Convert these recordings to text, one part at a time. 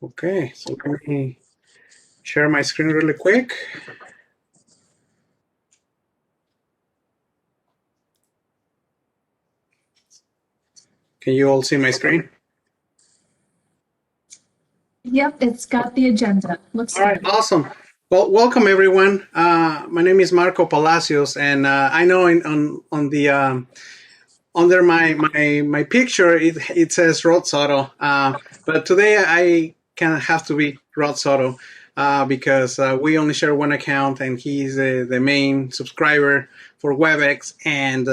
Okay, so let me share my screen really quick. Can you all see my screen? Yep, it's got the agenda. Looks All right, good. awesome. Well, welcome everyone. My name is Marco Palacios, and I know on the under my picture it says Rod Soto, but today I kind of have to be Rod Soto because we only share one account, and he's the main subscriber for WebEx, and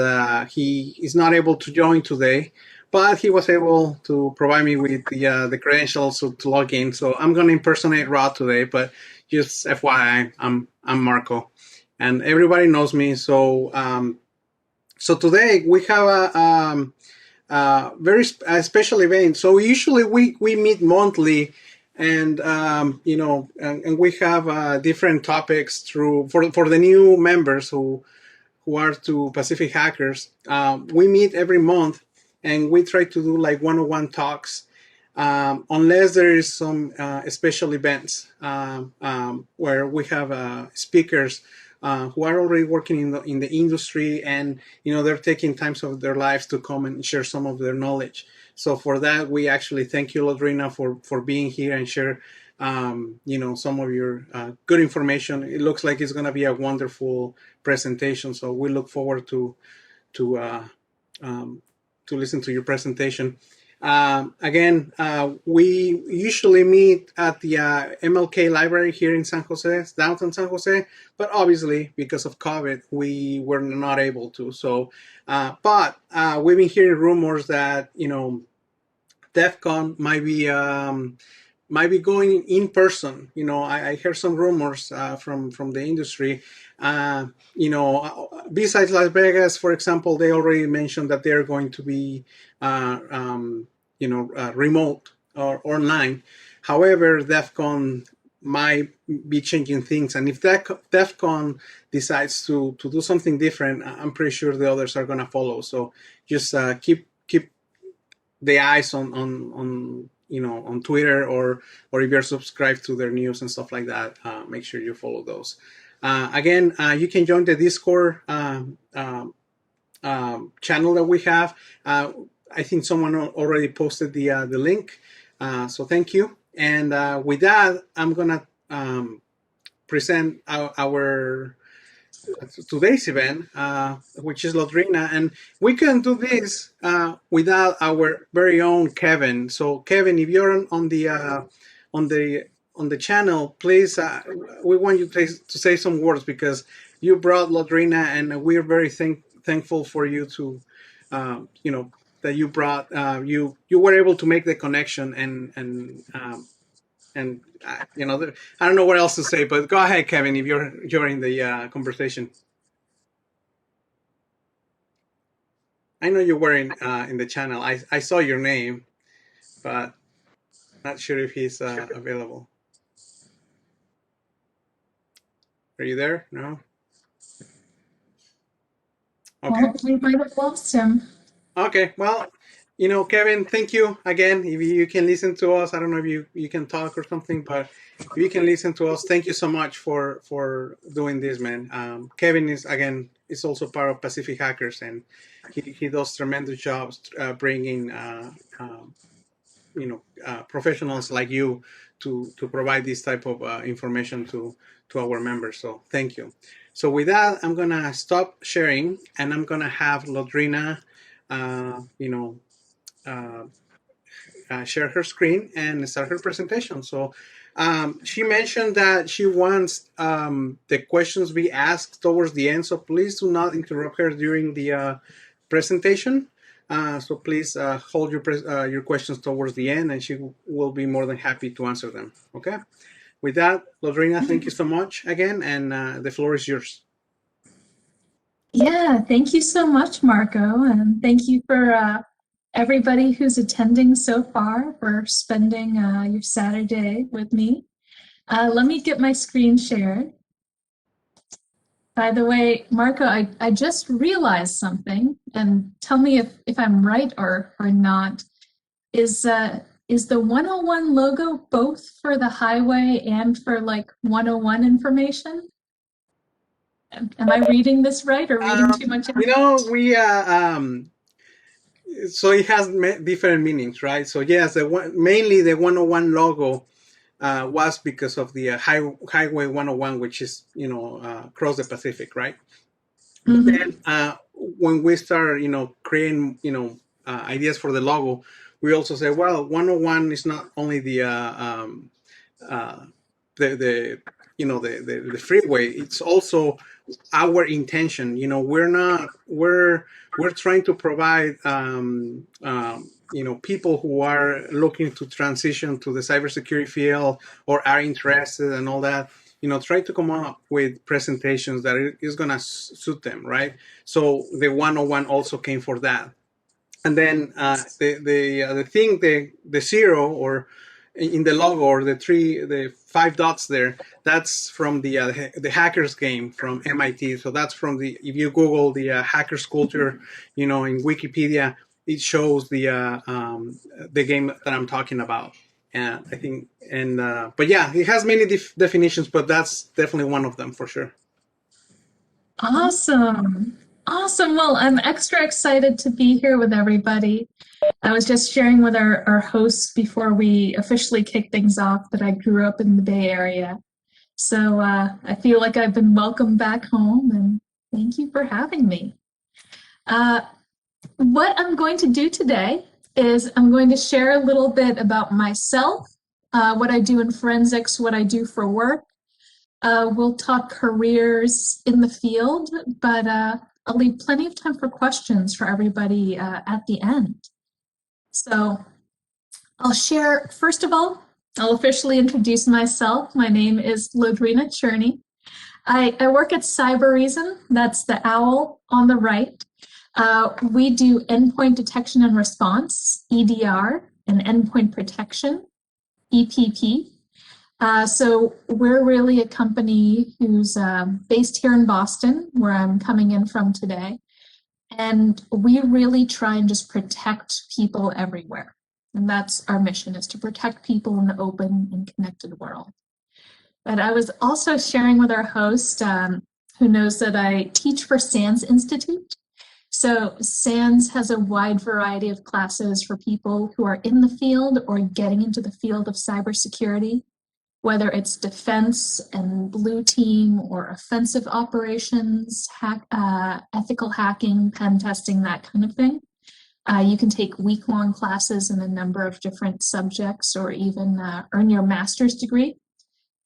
he is not able to join today. But he was able to provide me with the credentials to log in. So I'm going to impersonate Rod today, but just FYI, I'm Marco, and everybody knows me. So today we have a very special event. So usually we meet monthly, and and we have different topics for the new members who are to Pacific Hackers. We meet every month, and we try to do like one-on-one talks. Unless there is some special events where we have speakers who are already working in the industry, and they're taking times of their lives to come and share some of their knowledge. So for that, we actually thank you, Lodrina, for being here and share some of your good information. It looks like it's going to be a wonderful presentation, so we look forward to uh, um, to listen to your presentation. Again, we usually meet at the MLK library here in San Jose, downtown San Jose, but obviously because of COVID, we were not able to. So, but we've been hearing rumors that DEF CON might be going in person. I heard some rumors from the industry. Besides Las Vegas, for example, they already mentioned that they're going to be, remote or online. However, DEF CON might be changing things, and if DEF CON decides to do something different, I'm pretty sure the others are going to follow. So just keep the eyes on Twitter, or if you're subscribed to their news and stuff like that, make sure you follow those. Again, you can join the Discord channel that we have. I think someone already posted the link, so thank you. And with that, I'm gonna present our today's event, which is Lodrina, and we can do this without our very own Kevin. So, Kevin, if you're on the on the channel, please, we want you to say some words because you brought Lodrina, and we're very thankful for you to, that you brought you were able to make the connection and I don't know what else to say, but go ahead, Kevin, if you're in the conversation. I know you were in the channel. I saw your name, but not sure if he's available. Are you there? No. Okay. Well, we might have lost him. Okay. Well, Kevin, thank you again. If you can listen to us, I don't know if you can talk or something, but if you can listen to us, thank you so much for doing this, man. Kevin is also part of Pacific Hackers, and he does tremendous jobs bringing professionals like you to provide this type of information to our members. So thank you. So with that, I'm gonna stop sharing, and I'm gonna have Lodrina, uh, you know, uh, share her screen and start her presentation. So she mentioned that she wants the questions be asked towards the end. So please do not interrupt her during the presentation. So please hold your questions towards the end, and she will be more than happy to answer them. Okay. With that, Lodrina, thank you so much again, and the floor is yours. Yeah, thank you so much, Marco, and thank you for everybody who's attending so far for spending your Saturday with me. Let me get my screen shared. By the way, Marco, I just realized something, and tell me if I'm right or not. Is is the 101 logo both for the highway and for like 101 information? Am I reading this right or reading too much You into know, it? we so it has different meanings, right? So yes, mainly the 101 logo was because of the Highway 101, which is across the Pacific, right? But Mm-hmm. then when we start, creating, ideas for the logo, we also say, well, 101 is not only uh, the the freeway. It's also our intention. We're trying to provide people who are looking to transition to the cybersecurity field or are interested and all that. Try to come up with presentations that is gonna suit them, right? So the 101 also came for that. And then the thing, the zero, or in the logo, or the five dots there, that's from the hackers game from MIT. So that's from if you Google the hackers culture, in Wikipedia, it shows the game that I'm talking about. And I think, but yeah, it has many definitions, but that's definitely one of them for sure. Awesome. Awesome. Well, I'm extra excited to be here with everybody. I was just sharing with our hosts before we officially kick things off that I grew up in the Bay Area. So I feel like I've been welcomed back home, and thank you for having me. Uh, what I'm going to do today is I'm going to share a little bit about myself, what I do in forensics, what I do for work. We'll talk careers in the field, but I'll leave plenty of time for questions for everybody at the end. So I'll share, first of all, I'll officially introduce myself. My name is Lodrina Cherne. I work at Cyber Reason. That's the owl on the right. We do endpoint detection and response, EDR, and endpoint protection, EPP. So we're really a company who's based here in Boston, where I'm coming in from today. And we really try and just protect people everywhere. And that's our mission, is to protect people in the open and connected world. But I was also sharing with our host, who knows that I teach for SANS Institute. So SANS has a wide variety of classes for people who are in the field or getting into the field of cybersecurity, whether it's defense and blue team or offensive operations, ethical hacking, pen testing, that kind of thing. You can take week-long classes in a number of different subjects, or even earn your master's degree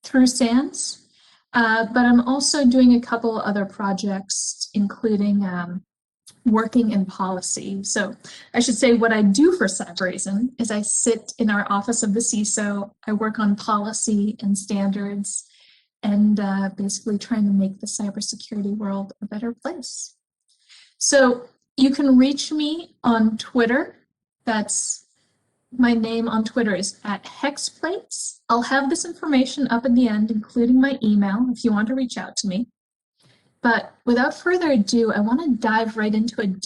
through SANS. But I'm also doing a couple other projects, including working in policy. So I should say what I do for Cybereason is I sit in our office of the CISO. I work on policy and standards, and basically trying to make the cybersecurity world a better place. So you can reach me on Twitter. That's my name on Twitter is at Hexplates. I'll have this information up at the end, including my email if you want to reach out to me. But without further ado, I want to dive right into an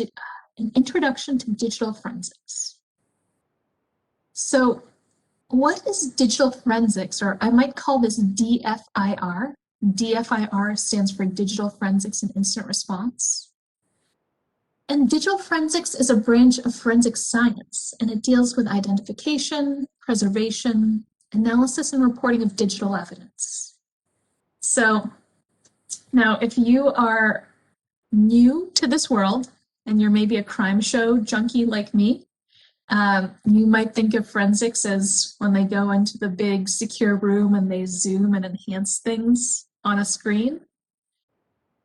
introduction to digital forensics. So, what is digital forensics, or I might call this DFIR? DFIR stands for Digital Forensics and Incident Response. And digital forensics is a branch of forensic science, and it deals with identification, preservation, analysis, and reporting of digital evidence. So, now if you are new to this world and you're maybe a crime show junkie like me, you might think of forensics as when they go into the big secure room and they zoom and enhance things on a screen.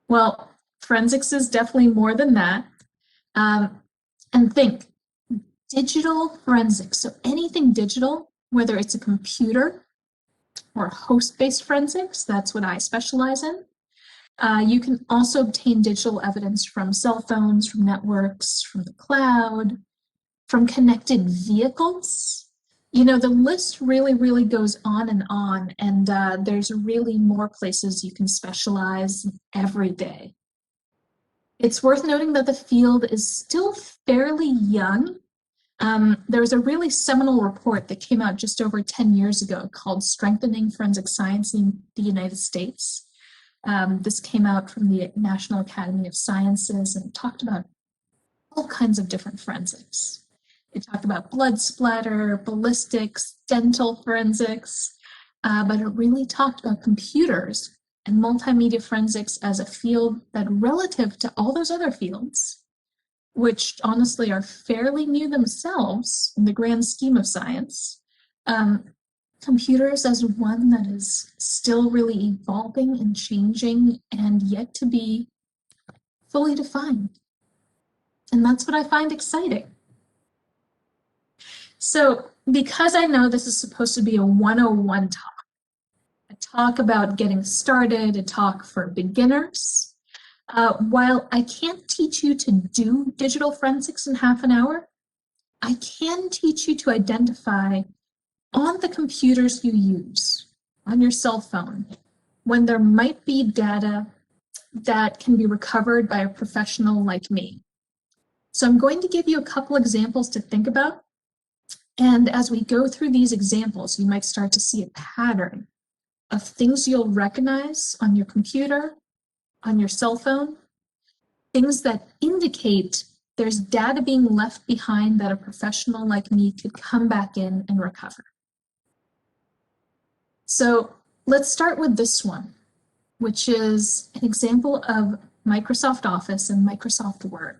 Well, forensics is definitely more than that. And think digital forensics. So anything digital, whether it's a computer or host-based forensics, that's what I specialize in. You can also obtain digital evidence from cell phones, from networks, from the cloud, from connected vehicles. The list really, really goes on, and there's really more places you can specialize every day. It's worth noting that the field is still fairly young. There was a really seminal report that came out just over 10 years ago called Strengthening Forensic Science in the United States. This came out from the National Academy of Sciences and talked about all kinds of different forensics. It talked about blood splatter, ballistics, dental forensics, but it really talked about computers and multimedia forensics as a field that, relative to all those other fields, which honestly are fairly new themselves in the grand scheme of science, computers as one that is still really evolving and changing and yet to be fully defined. And that's what I find exciting. So, because I know this is supposed to be a 101 talk, a talk about getting started, a talk for beginners, while I can't teach you to do digital forensics in half an hour, I can teach you to identify on the computers you use, on your cell phone, when there might be data that can be recovered by a professional like me. So I'm going to give you a couple examples to think about. And as we go through these examples, you might start to see a pattern of things you'll recognize on your computer, on your cell phone, things that indicate there's data being left behind that a professional like me could come back in and recover. So let's start with this one, which is an example of Microsoft Office and Microsoft Word.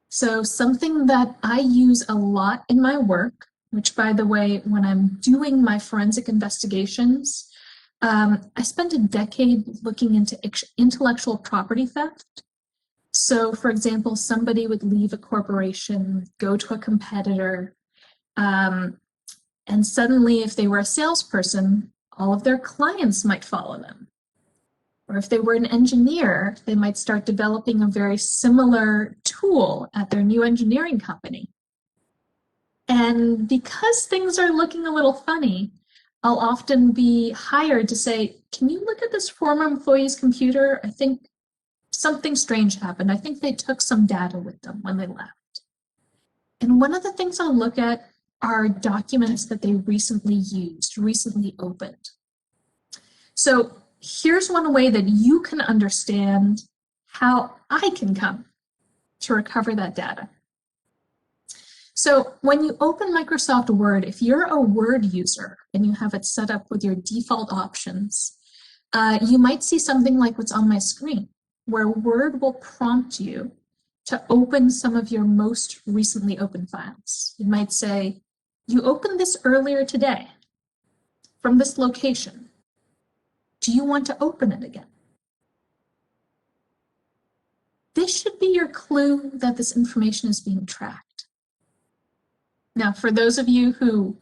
So something that I use a lot in my work, which, by the way, when I'm doing my forensic investigations, I spent a decade looking into intellectual property theft. So, for example, somebody would leave a corporation, go to a competitor, and suddenly, if they were a salesperson, all of their clients might follow them. Or if they were an engineer, they might start developing a very similar tool at their new engineering company. And because things are looking a little funny, I'll often be hired to say, can you look at this former employee's computer? I think something strange happened. I think they took some data with them when they left. And one of the things I'll look at are documents that they recently used, recently opened. So here's one way that you can understand how I can come to recover that data. So when you open Microsoft Word, if you're a Word user and you have it set up with your default options, you might see something like what's on my screen, where Word will prompt you to open some of your most recently opened files. It might say, you opened this earlier today from this location. Do you want to open it again? This should be your clue that this information is being tracked. Now, for those of you who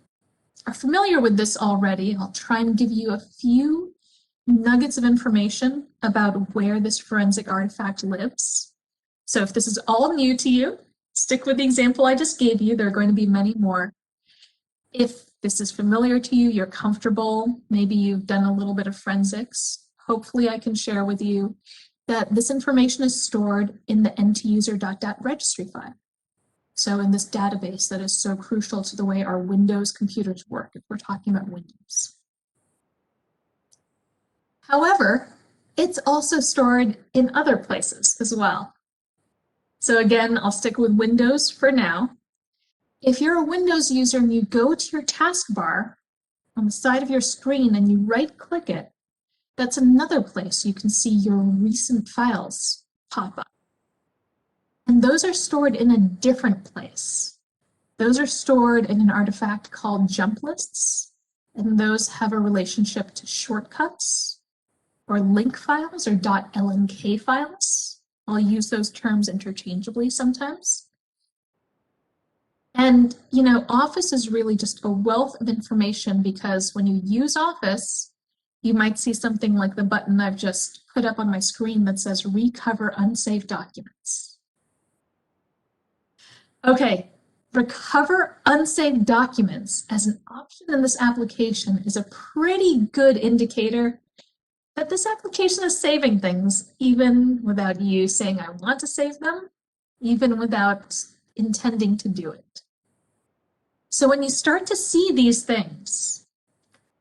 are familiar with this already, I'll try and give you a few nuggets of information about where this forensic artifact lives. So if this is all new to you, stick with the example I just gave you. There are going to be many more. If this is familiar to you, you're comfortable, maybe you've done a little bit of forensics, hopefully I can share with you that this information is stored in the ntuser.dat registry file. So in this database that is so crucial to the way our Windows computers work, if we're talking about Windows. However, it's also stored in other places as well. So again, I'll stick with Windows for now. If you're a Windows user and you go to your taskbar on the side of your screen and you right-click it, that's another place you can see your recent files pop up. And those are stored in a different place. Those are stored in an artifact called jump lists, and those have a relationship to shortcuts or link files or .lnk files. I'll use those terms interchangeably sometimes. And, you know, Office is really just a wealth of information because when you use Office, you might see something like the button I've just put up on my screen that says Recover Unsaved Documents. Okay, Recover Unsaved Documents as an option in this application is a pretty good indicator that this application is saving things, even without you saying I want to save them, even without intending to do it. So when you start to see these things,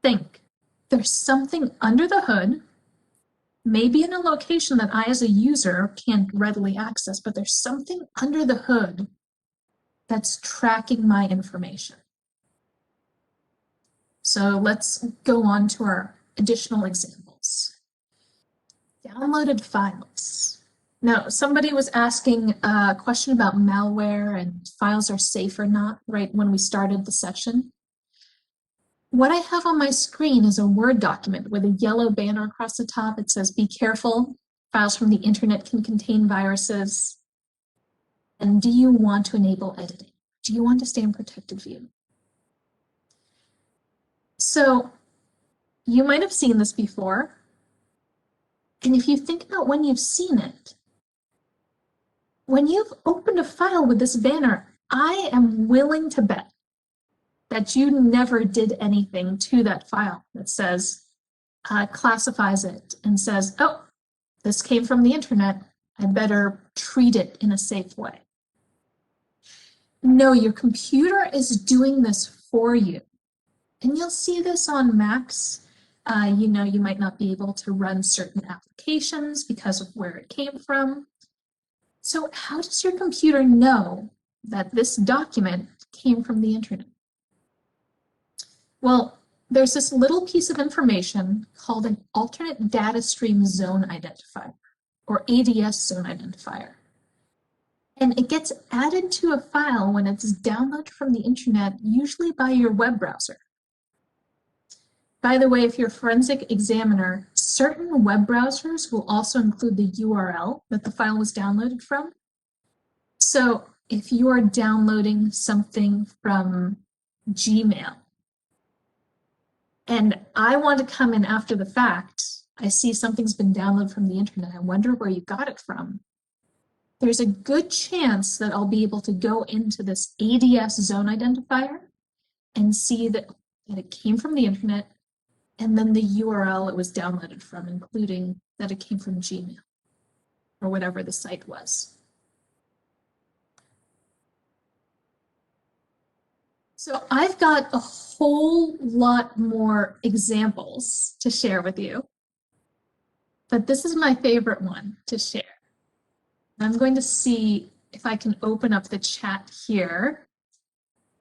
think there's something under the hood, maybe in a location that I as a user can't readily access, but there's something under the hood that's tracking my information. So let's go on to our additional examples. Downloaded files. Now, somebody was asking a question about malware and files are safe or not right when we started the session. What I have on my screen is a Word document with a yellow banner across the top. It says, be careful, files from the internet can contain viruses. And do you want to enable editing? Do you want to stay in protected view? So you might have seen this before. And if you think about when you've seen it, when you've opened a file with this banner, I am willing to bet that you never did anything to that file that says, classifies it and says, oh, this came from the internet, I better treat it in a safe way. No, your computer is doing this for you. And you'll see this on Macs. You might not be able to run certain applications because of where it came from. So how does your computer know that this document came from the internet? Well, there's this little piece of information called an alternate data stream zone identifier, or ADS zone identifier. And it gets added to a file when it's downloaded from the internet, usually by your web browser. By the way, if you're a forensic examiner, certain web browsers will also include the URL that the file was downloaded from. So if you are downloading something from Gmail, and I want to come in after the fact, I see something's been downloaded from the internet, I wonder where you got it from. There's a good chance that I'll be able to go into this ADS zone identifier and see that it came from the internet, and then the URL it was downloaded from, including that it came from Gmail or whatever the site was. So I've got a whole lot more examples to share with you, but this is my favorite one to share. I'm going to see if I can open up the chat here.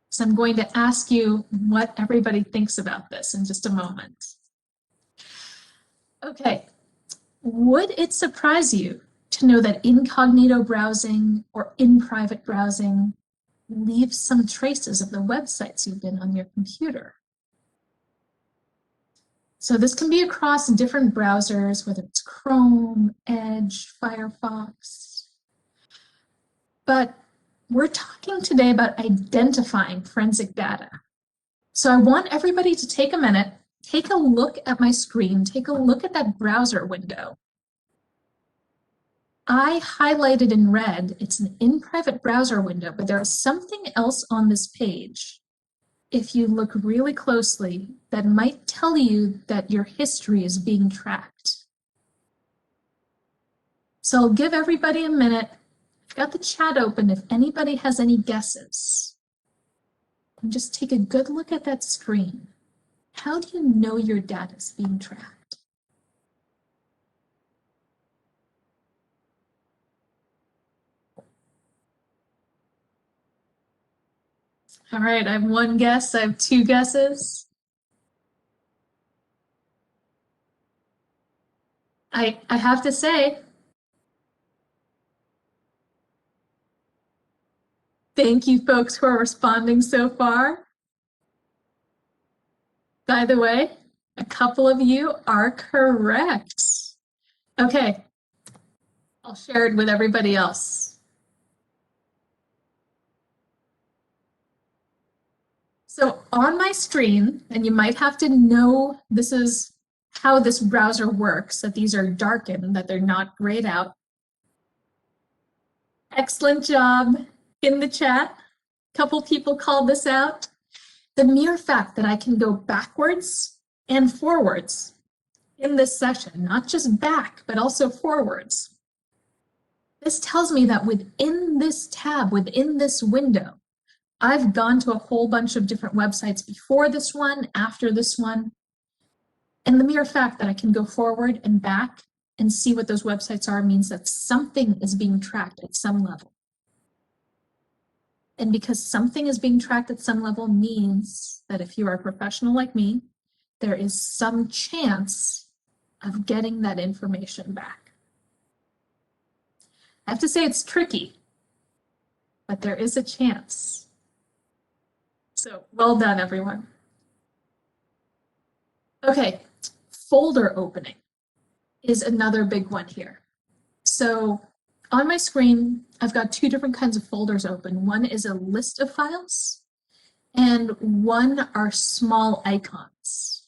So I'm going to ask you what everybody thinks about this in just a moment. Okay, would it surprise you to know that incognito browsing or InPrivate browsing leaves some traces of the websites you've been on your computer? So this can be across different browsers, whether it's Chrome, Edge, Firefox. But we're talking today about identifying forensic data. So I want everybody to take a minute, take a look at my screen, take a look at that browser window. I highlighted in red, it's an InPrivate browser window, but there is something else on this page, if you look really closely, that might tell you that your history is being tracked. So I'll give everybody a minute. I've got the chat open if anybody has any guesses. And just take a good look at that screen. How do you know your data is being tracked? All right, I have one guess, I have two guesses. I have to say, thank you folks who are responding so far. By the way, a couple of you are correct. Okay, I'll share it with everybody else. So on my screen, and you might have to know this is how this browser works, that these are darkened, that they're not grayed out. Excellent job in the chat. A couple people called this out. The mere fact that I can go backwards and forwards in this session, not just back, but also forwards. This tells me that within this tab, within this window, I've gone to a whole bunch of different websites before this one, after this one. And the mere fact that I can go forward and back and see what those websites are means that something is being tracked at some level. And because something is being tracked at some level means that if you are a professional like me, there is some chance of getting that information back. I have to say it's tricky, but there is a chance. So well done, everyone. Okay, folder opening is another big one here. So on my screen, I've got two different kinds of folders open. One is a list of files, and one are small icons.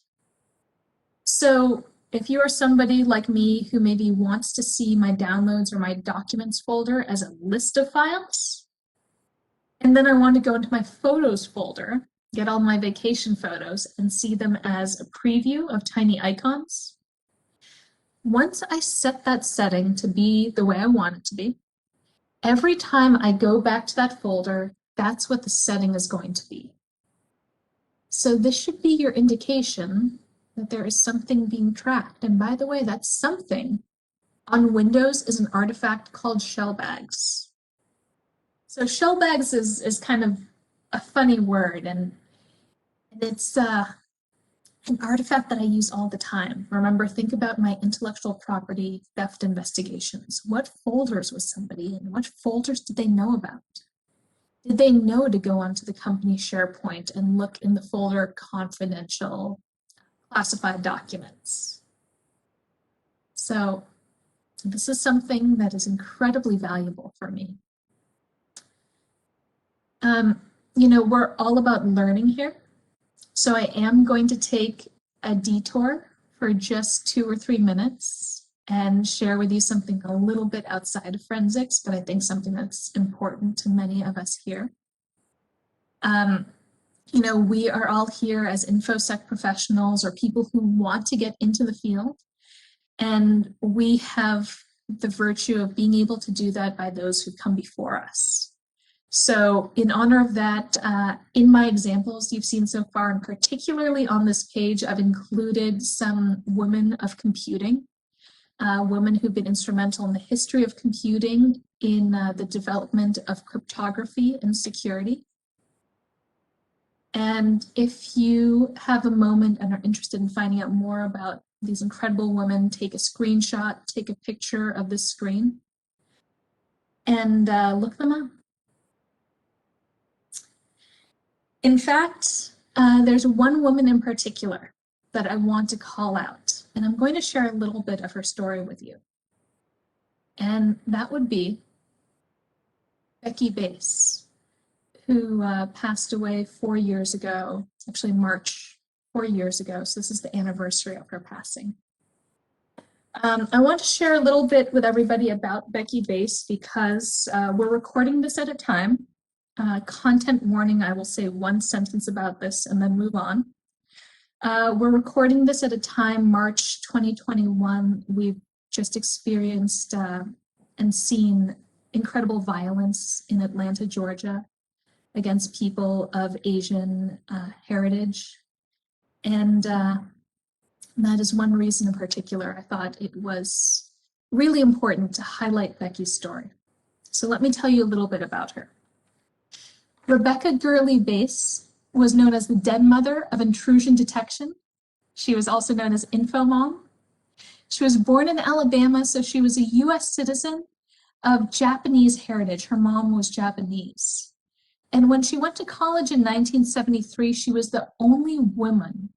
So if you are somebody like me who maybe wants to see my downloads or my documents folder as a list of files, and then I want to go into my photos folder, get all my vacation photos, and see them as a preview of tiny icons, once I set that setting to be the way I want it to be, every time I go back to that folder, that's what the setting is going to be. So this should be your indication that there is something being tracked. And by the way, that something on Windows is an artifact called shellbags. So shellbags is kind of a funny word, and it's an artifact that I use all the time. Remember, think about my intellectual property theft investigations. What folders was somebody in? What folders did they know about? Did they know to go onto the company SharePoint and look in the folder confidential classified documents? So this is something that is incredibly valuable for me. You know, we're all about learning here. So I am going to take a detour for just 2 or 3 minutes and share with you something a little bit outside of forensics, but I think something that's important to many of us here. You know, we are all here as InfoSec professionals or people who want to get into the field, and we have the virtue of being able to do that by those who come before us. So in honor of that, in my examples you've seen so far, and particularly on this page, I've included some women of computing, women who've been instrumental in the history of computing, in the development of cryptography and security. And if you have a moment and are interested in finding out more about these incredible women, take a screenshot, take a picture of this screen, and look them up. In fact, there's one woman in particular that I want to call out, and I'm going to share a little bit of her story with you. And that would be Becky Bass, who passed away 4 years ago, actually March, 4 years ago. So this is the anniversary of her passing. I want to share a little bit with everybody about Becky Bass because we're recording this at a time. Content warning, I will say one sentence about this and then move on. We're recording this at a time, March 2021. We've just experienced and seen incredible violence in Atlanta, Georgia, against people of Asian heritage. And that is one reason in particular I thought it was really important to highlight Becky's story. So let me tell you a little bit about her. Rebecca Gurley Bass was known as the den mother of intrusion detection. She was also known as Info Mom. She was born in Alabama, so she was a US citizen of Japanese heritage. Her mom was Japanese. And when she went to college in 1973, she was the only woman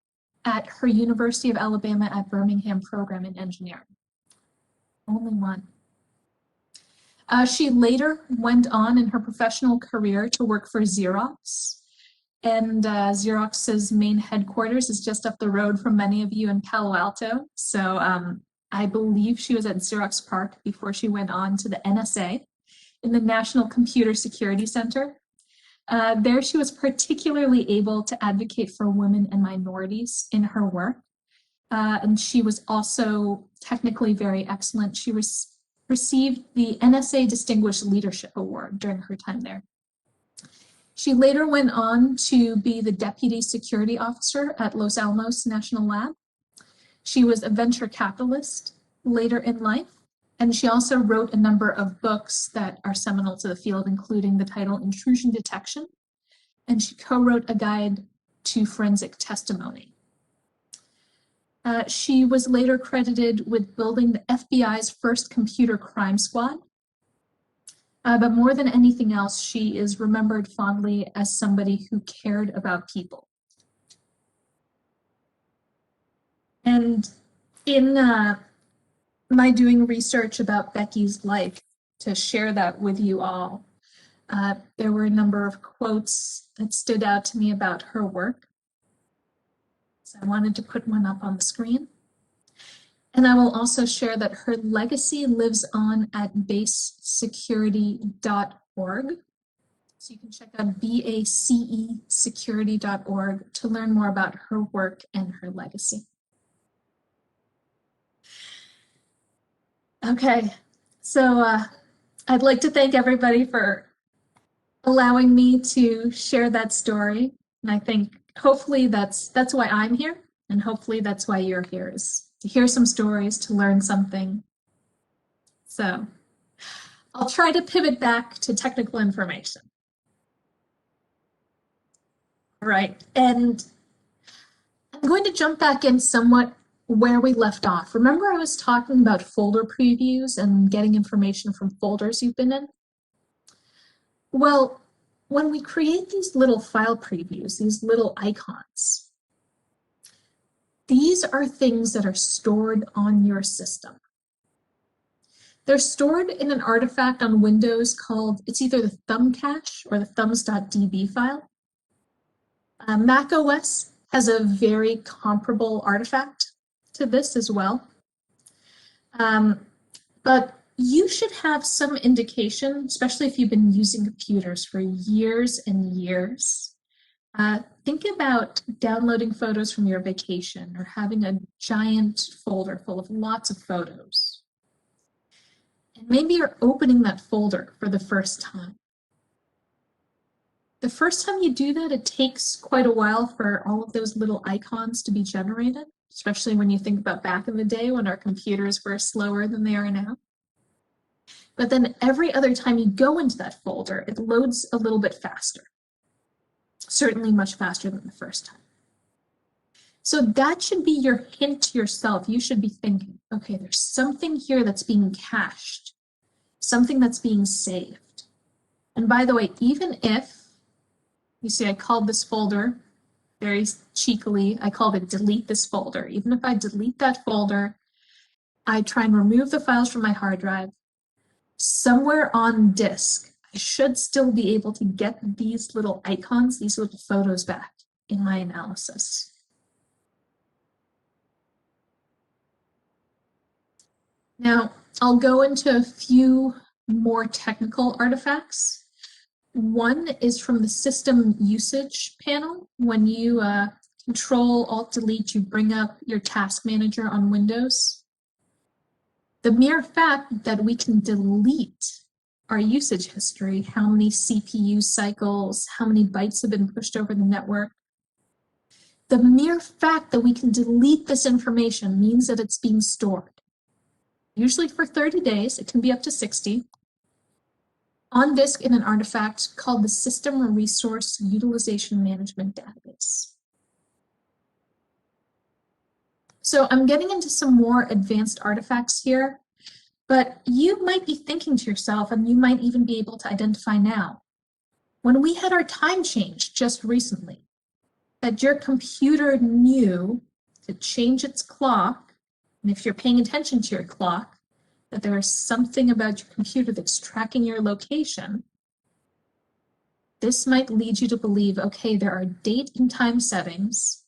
at her University of Alabama at Birmingham program in engineering. Only one. She later went on in her professional career to work for Xerox. And Xerox's main headquarters is just up the road from many of you in Palo Alto. So I believe she was at Xerox PARC before she went on to the NSA in the National Computer Security Center. There she was particularly able to advocate for women and minorities in her work. And she was also technically very excellent. She was received the NSA Distinguished Leadership Award during her time there. She later went on to be the Deputy Security Officer at Los Alamos National Lab. She was a venture capitalist later in life, and she also wrote a number of books that are seminal to the field, including the title Intrusion Detection, and she co-wrote a guide to forensic testimony. She was later credited with building the FBI's first computer crime squad. But more than anything else, she is remembered fondly as somebody who cared about people. And in my doing research about Becky's life, to share that with you all, there were a number of quotes that stood out to me about her work. So I wanted to put one up on the screen. And I will also share that her legacy lives on at basesecurity.org. So you can check out BACEsecurity.org to learn more about her work and her legacy. Okay, so I'd like to thank everybody for allowing me to share that story. And I think hopefully that's why I'm here, and hopefully that's why you're here, is to hear some stories, to learn something. So I'll try to pivot back to technical information. All right, and I'm going to jump back in somewhat where we left off. Remember I was talking about folder previews and getting information from folders you've been in? Well, when we create these little file previews, these little icons, these are things that are stored on your system. They're stored in an artifact on Windows called, it's either the thumb cache or the thumbs.db file. Mac OS has a very comparable artifact to this as well. But you should have some indication, especially if you've been using computers for years and years. Think about downloading photos from your vacation or having a giant folder full of lots of photos. And maybe you're opening that folder for the first time. The first time you do that, it takes quite a while for all of those little icons to be generated, especially when you think about back in the day when our computers were slower than they are now. But then every other time you go into that folder, it loads a little bit faster. Certainly much faster than the first time. So that should be your hint to yourself. You should be thinking, okay, there's something here that's being cached, something that's being saved. And by the way, even if, you see I called this folder, very cheekily, I called it delete this folder. Even if I delete that folder, I try and remove the files from my hard drive, somewhere on disk, I should still be able to get these little icons, these little photos back in my analysis. Now, I'll go into a few more technical artifacts. One is from the system usage panel. When you Control-Alt-Delete, you bring up your task manager on Windows. The mere fact that we can delete our usage history, how many CPU cycles, how many bytes have been pushed over the network, the mere fact that we can delete this information means that it's being stored. Usually for 30 days, it can be up to 60, on disk in an artifact called the System Resource Utilization Management Database. So I'm getting into some more advanced artifacts here, but you might be thinking to yourself, and you might even be able to identify now, when we had our time change just recently, that your computer knew to change its clock, and if you're paying attention to your clock, that there is something about your computer that's tracking your location, this might lead you to believe, okay, there are date and time settings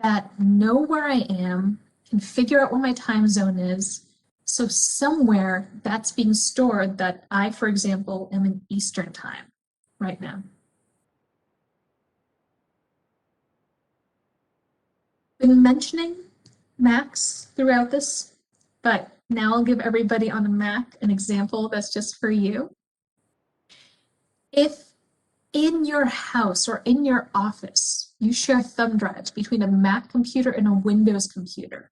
that know where I am, can figure out what my time zone is, so somewhere that's being stored that I, for example, am in Eastern time right now. Been mentioning Macs throughout this, but Now I'll give everybody on a Mac an example that's just for you. If in your house or in your office, you share thumb drives between a Mac computer and a Windows computer,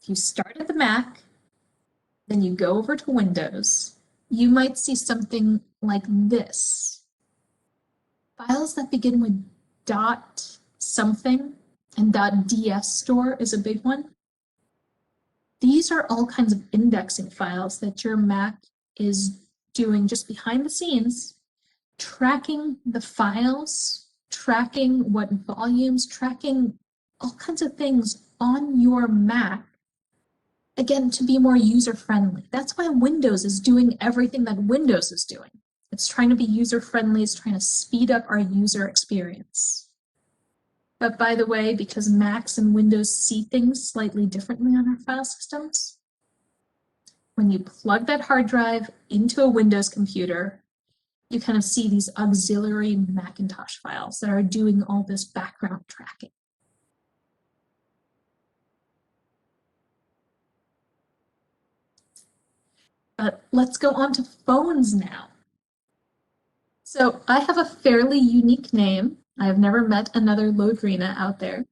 if you start at the Mac, then you go over to Windows, you might see something like this. Files that begin with dot something and .ds store is a big one. These are all kinds of indexing files that your Mac is doing just behind the scenes, tracking the files, tracking what volumes, tracking all kinds of things on your Mac, again, to be more user-friendly. That's why Windows is doing everything that Windows is doing. It's trying to be user-friendly, it's trying to speed up our user experience. But by the way, because Macs and Windows see things slightly differently on our file systems, when you plug that hard drive into a Windows computer, you kind of see these auxiliary Macintosh files that are doing all this background tracking. But let's go on to phones now. So I have a fairly unique name. I have never met another Lodrina out there.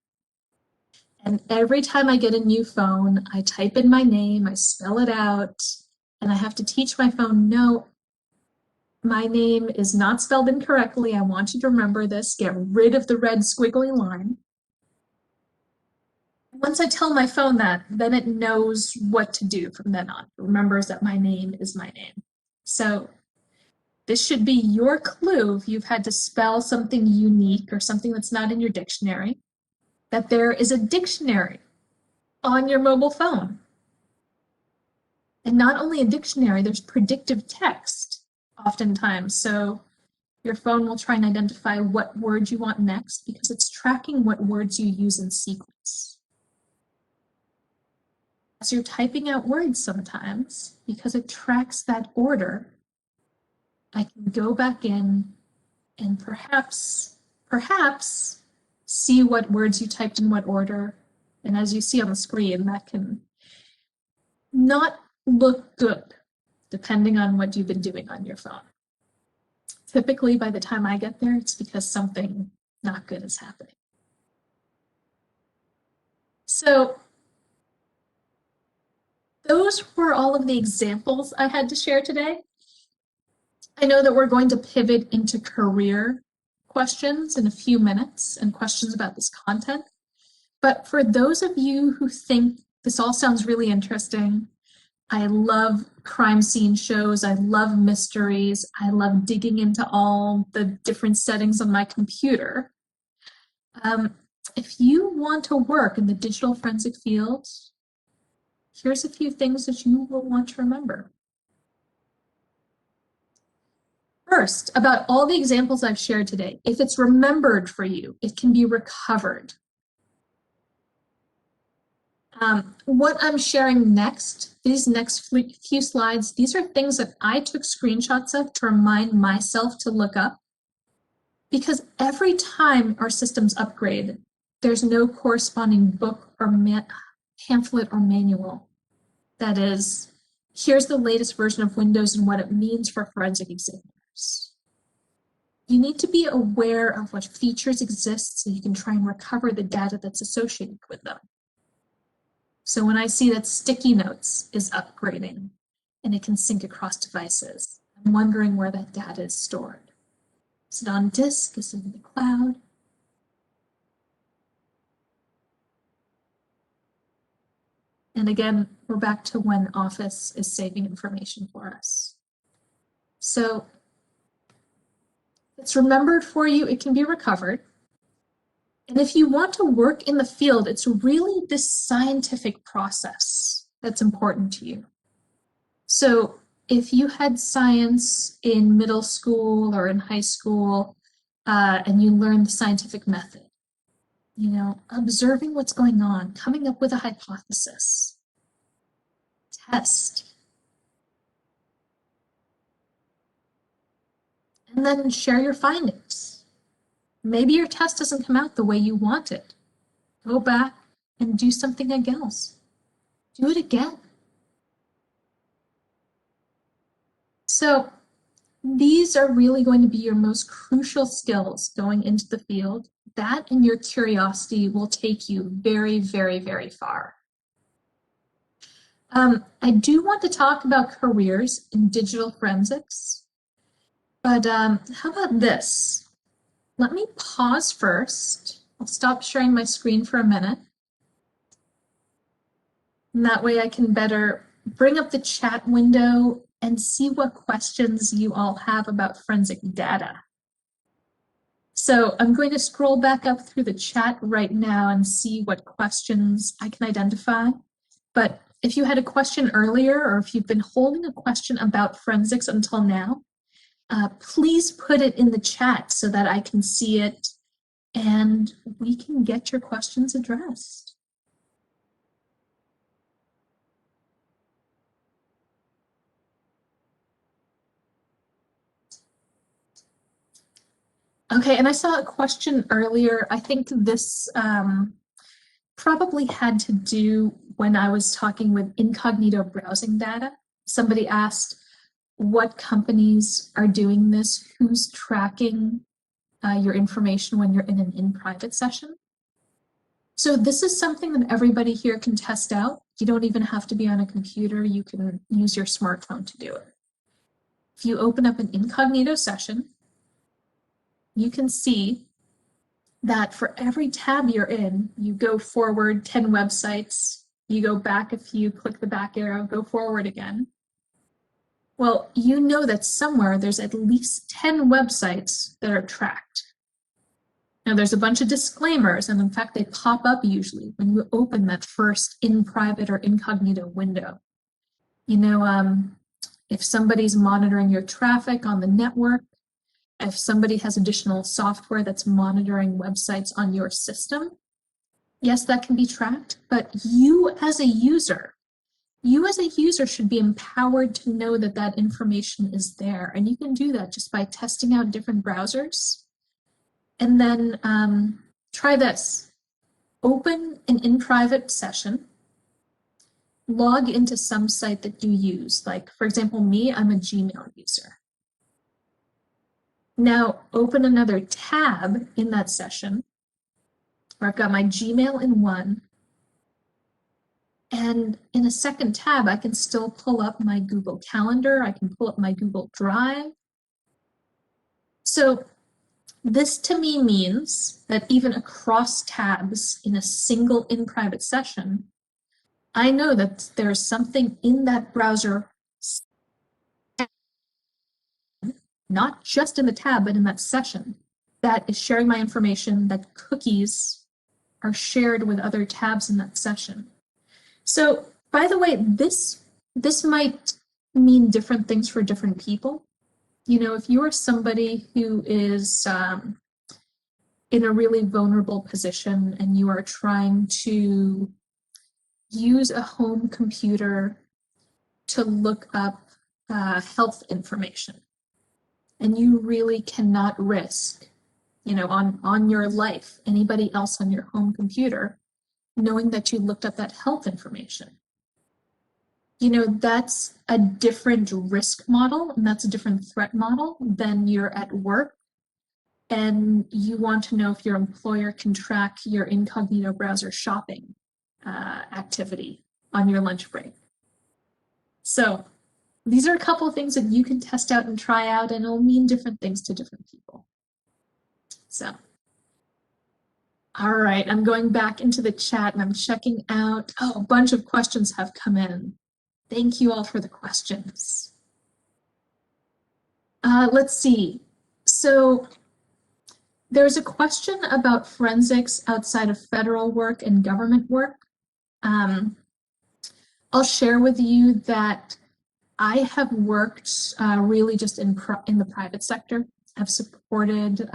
And every time I get a new phone, I type in my name, I spell it out, and I have to teach my phone, no, my name is not spelled incorrectly. I want you to remember this. Get rid of the red squiggly line. Once I tell my phone that, then it knows what to do from then on. It remembers that my name is my name. So this should be your clue if you've had to spell something unique or something that's not in your dictionary, that there is a dictionary on your mobile phone. And not only a dictionary, there's predictive text oftentimes. So your phone will try and identify what word you want next because it's tracking what words you use in sequence. As you're typing out words sometimes, because it tracks that order, I can go back in and perhaps see what words you typed in what order. And as you see on the screen, that can not look good depending on what you've been doing on your phone. Typically, by the time I get there, it's because something not good is happening. So those were all of the examples I had to share today. I know that we're going to pivot into career questions in a few minutes and questions about this content. But for those of you who think this all sounds really interesting, I love crime scene shows, I love mysteries, I love digging into all the different settings on my computer. If you want to work in the digital forensic field, here's a few things that you will want to remember. First, about all the examples I've shared today, if it's remembered for you, it can be recovered. What I'm sharing next, these next few slides, these are things that I took screenshots of to remind myself to look up. Because every time our systems upgrade, there's no corresponding book or pamphlet or manual. That is, here's the latest version of Windows and what it means for forensic examiners. You need to be aware of what features exist so you can try and recover the data that's associated with them. So when I see that sticky notes is upgrading and it can sync across devices, I'm wondering where that data is stored. Is it on disk? Is it in the cloud? And again, we're back to when Office is saving information for us. So it's remembered for you, it can be recovered. And if you want to work in the field, it's really this scientific process that's important to you. So if you had science in middle school or in high school, and you learned the scientific method, observing what's going on, coming up with a hypothesis, test, and then share your findings. Maybe your test doesn't come out the way you want it. Go back and do something else. Do it again. So these are really going to be your most crucial skills going into the field. That and your curiosity will take you very, very, very far. I do want to talk about careers in digital forensics, but how about this? Let me pause first. I'll stop sharing my screen for a minute. And that way I can better bring up the chat window and see what questions you all have about forensic data. So I'm going to scroll back up through the chat right now and see what questions I can identify. But if you had a question earlier, or if you've been holding a question about forensics until now, please put it in the chat so that I can see it and we can get your questions addressed. Okay, and I saw a question earlier. I think this probably had to do when I was talking with incognito browsing data. Somebody asked what companies are doing this, who's tracking your information when you're in an in-private session. So this is something that everybody here can test out. You don't even have to be on a computer. You can use your smartphone to do it. If you open up an incognito session, you can see that for every tab you're in, you go forward 10 websites, you go back a few, click the back arrow, go forward again. Well, you know that somewhere there's at least 10 websites that are tracked. Now there's a bunch of disclaimers, and in fact, they pop up usually when you open that first in-private or incognito window. You know, if somebody's monitoring your traffic on the network, if somebody has additional software that's monitoring websites on your system, yes, that can be tracked, but you as a user should be empowered to know that that information is there. And you can do that just by testing out different browsers. And then try this. Open an in-private session, log into some site that you use. Like, for example, me, I'm a Gmail user. Now open another tab in that session where I've got my Gmail in one, and in a second tab, I can still pull up my Google Calendar, I can pull up my Google Drive. So this to me means that even across tabs in a single in-private session, I know that there's something in that browser, not just in the tab, but in that session, that is sharing my information, that cookies are shared with other tabs in that session. So, by the way, this might mean different things for different people. You know, if you are somebody who is in a really vulnerable position and you are trying to use a home computer to look up health information, and you really cannot risk, you know, on your life, anybody else on your home computer, knowing that you looked up that health information. You know, that's a different risk model and that's a different threat model than you're at work and you want to know if your employer can track your incognito browser shopping activity on your lunch break. So these are a couple of things that you can test out and try out, and it'll mean different things to different people. So, all right, I'm going back into the chat and I'm checking out. Oh, a bunch of questions have come in. Thank you all for the questions. Let's see. So there's a question about forensics outside of federal work and government work. I'll share with you that I have worked really just in the private sector. I've supported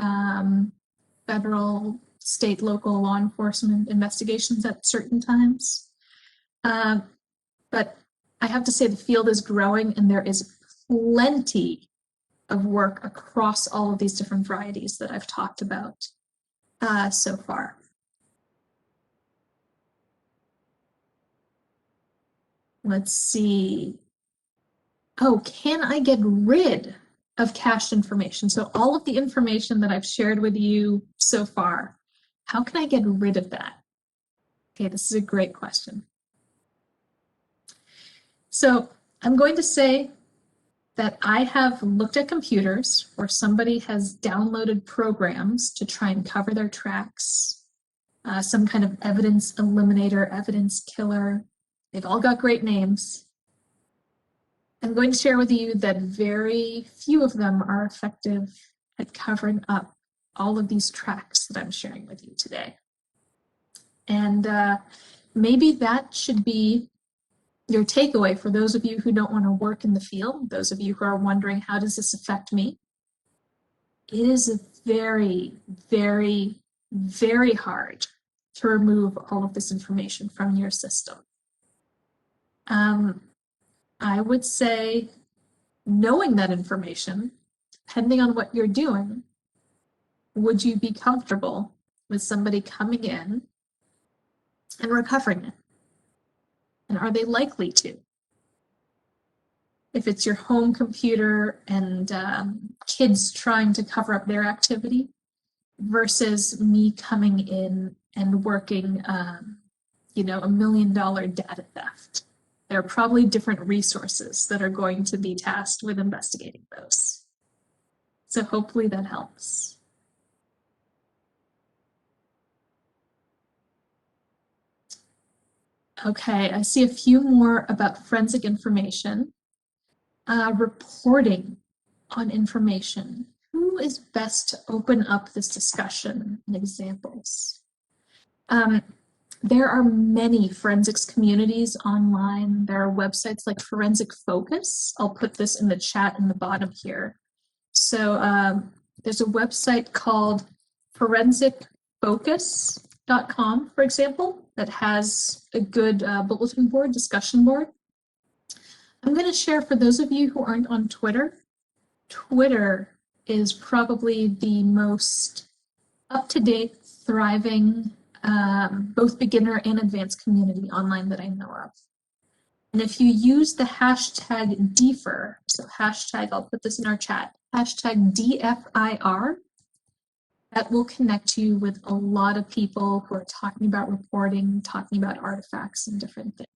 federal, state, local law enforcement investigations at certain times. But I have to say the field is growing and there is plenty of work across all of these different varieties that I've talked about so far. Let's see. Oh, can I get rid of cached information? So all of the information that I've shared with you so far, how can I get rid of that? Okay, this is a great question. So I'm going to say that I have looked at computers where somebody has downloaded programs to try and cover their tracks, some kind of evidence eliminator, evidence killer. They've all got great names. I'm going to share with you that very few of them are effective at covering up all of these tracks that I'm sharing with you today. And maybe that should be your takeaway for those of you who don't want to work in the field, those of you who are wondering, how does this affect me? It is very, very, very hard to remove all of this information from your system. I would say knowing that information, depending on what you're doing, would you be comfortable with somebody coming in and recovering it? And are they likely to? If it's your home computer and kids trying to cover up their activity versus me coming in and working, $1 million data theft. There are probably different resources that are going to be tasked with investigating those. So hopefully that helps. Okay, I see a few more about forensic information. Reporting on information. Who is best to open up this discussion and examples? There are many forensics communities online. There are websites like Forensic Focus. I'll put this in the chat in the bottom here. So there's a website called forensicfocus.com, for example, that has a good bulletin board, discussion board. I'm going to share, for those of you who aren't on Twitter, Twitter is probably the most up-to-date, thriving, both beginner and advanced community online that I know of. And if you use the hashtag DFIR, so hashtag, I'll put this in our chat, hashtag DFIR, that will connect you with a lot of people who are talking about reporting, talking about artifacts and different things.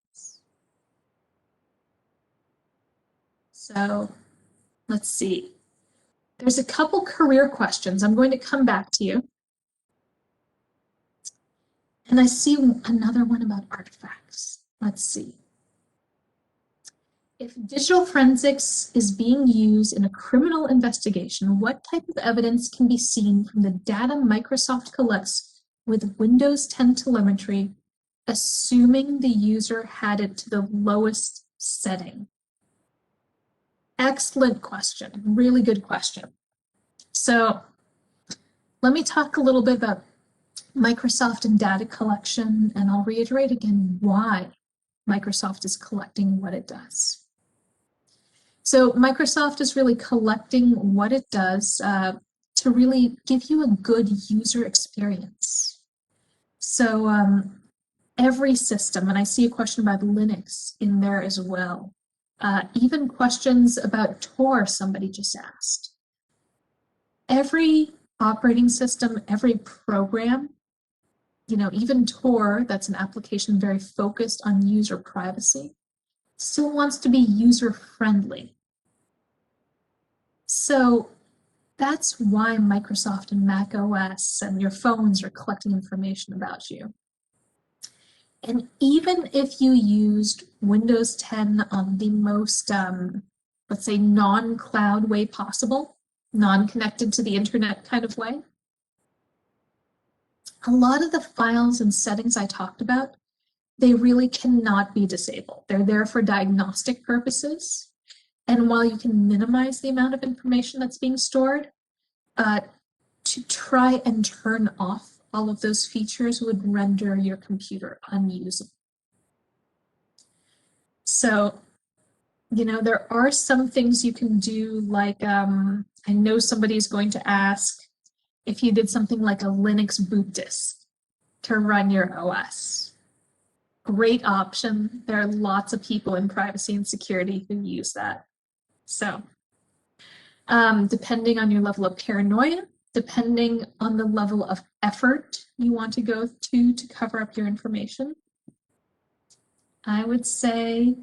So let's see. There's a couple career questions. I'm going to come back to you. And I see another one about artifacts. Let's see. If digital forensics is being used in a criminal investigation, what type of evidence can be seen from the data Microsoft collects with Windows 10 telemetry, assuming the user had it to the lowest setting? Excellent question. Really good question. So let me talk a little bit about Microsoft and data collection, and I'll reiterate again why Microsoft is collecting what it does. So Microsoft is really collecting what it does to really give you a good user experience. So every system, and I see a question about Linux in there as well, even questions about Tor somebody just asked. Every operating system, every program, even Tor, that's an application very focused on user privacy, still wants to be user-friendly. So that's why Microsoft and Mac OS and your phones are collecting information about you. And even if you used Windows 10 on the most, let's say, non-cloud way possible, non-connected to the internet kind of way, a lot of the files and settings I talked about, they really cannot be disabled. They're there for diagnostic purposes. And while you can minimize the amount of information that's being stored, to try and turn off all of those features would render your computer unusable. So, there are some things you can do, like I know somebody's going to ask if you did something like a Linux boot disk to run your OS. Great option. There are lots of people in privacy and security who use that. So, depending on your level of paranoia, depending on the level of effort you want to go to cover up your information, I would say,